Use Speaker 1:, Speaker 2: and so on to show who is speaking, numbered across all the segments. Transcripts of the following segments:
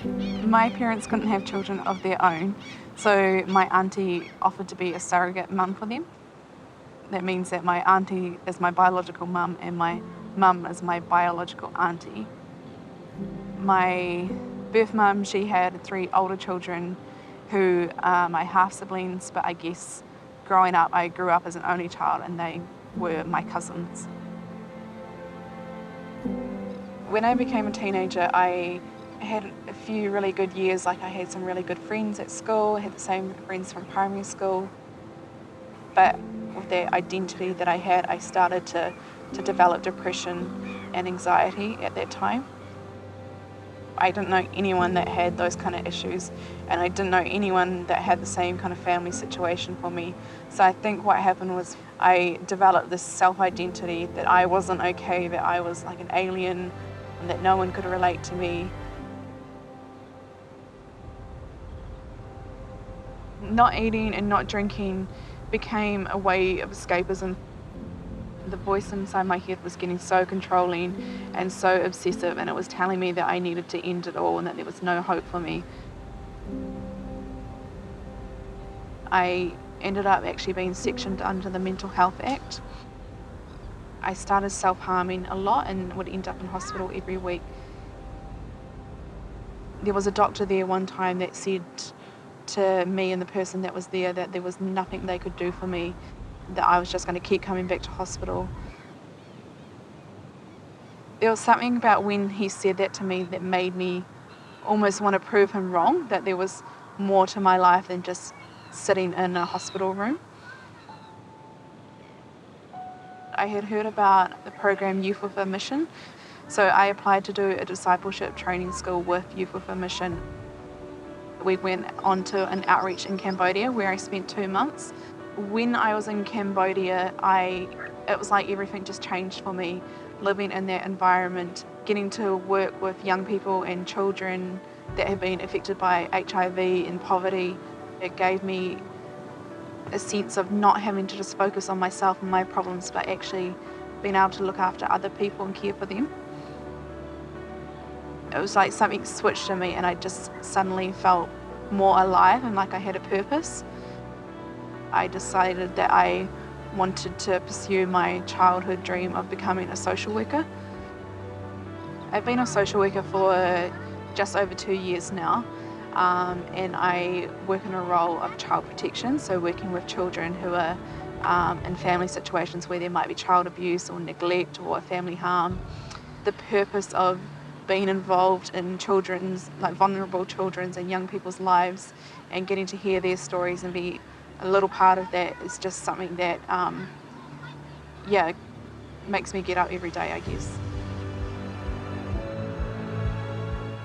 Speaker 1: My parents couldn't have children of their own, so my auntie offered to be a surrogate mum for them. That means that my auntie is my biological mum and my mum is my biological auntie. My birth mum, she had 3 older children who are my half-siblings, but I guess growing up, I grew up as an only child and they were my cousins. When I became a teenager, I had a few really good years. Like, I had some really good friends at school, I had the same friends from primary school. But with that identity that I had, I started to develop depression and anxiety at that time. I didn't know anyone that had those kind of issues, and I didn't know anyone that had the same kind of family situation for me. So I think what happened was I developed this self-identity that I wasn't okay, that I was like an alien, and that no one could relate to me. Not eating and not drinking became a way of escapism. The voice inside my head was getting so controlling and so obsessive, and it was telling me that I needed to end it all and that there was no hope for me. I ended up actually being sectioned under the Mental Health Act. I started self-harming a lot and would end up in hospital every week. There was a doctor there one time that said to me and the person that was there that there was nothing they could do for me, that I was just going to keep coming back to hospital. There was something about when he said that to me that made me almost want to prove him wrong, that there was more to my life than just sitting in a hospital room. I had heard about the program Youth with a Mission, so I applied to do a discipleship training school with Youth with a Mission. We went on to an outreach in Cambodia where I spent 2 months. When I was in Cambodia, it was like everything just changed for me. Living in that environment, getting to work with young people and children that have been affected by HIV and poverty, it gave me a sense of not having to just focus on myself and my problems, but actually being able to look after other people and care for them. It was like something switched in me and I just suddenly felt more alive and like I had a purpose. I decided that I wanted to pursue my childhood dream of becoming a social worker. I've been a social worker for just over 2 years now, and I work in a role of child protection, so working with children who are in family situations where there might be child abuse or neglect or family harm. The purpose of being involved in children's, like vulnerable children's and young people's lives, and getting to hear their stories and be a little part of that is just something that, makes me get up every day, I guess.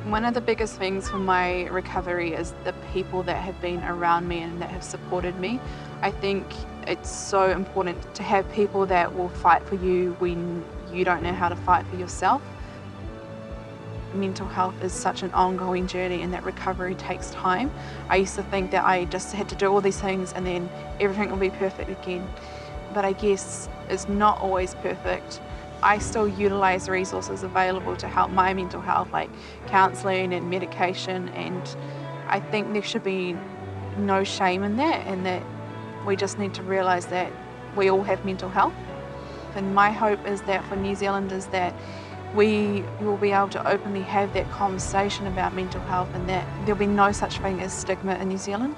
Speaker 1: One of the biggest things for my recovery is the people that have been around me and that have supported me. I think it's so important to have people that will fight for you when you don't know how to fight for yourself. Mental health is such an ongoing journey and that recovery takes time. I used to think that I just had to do all these things and then everything will be perfect again. But I guess it's not always perfect. I still utilise resources available to help my mental health, like counselling and medication, and I think there should be no shame in that, and that we just need to realise that we all have mental health. And my hope is that for New Zealanders that we will be able to openly have that conversation about mental health and that there'll be no such thing as stigma in New Zealand.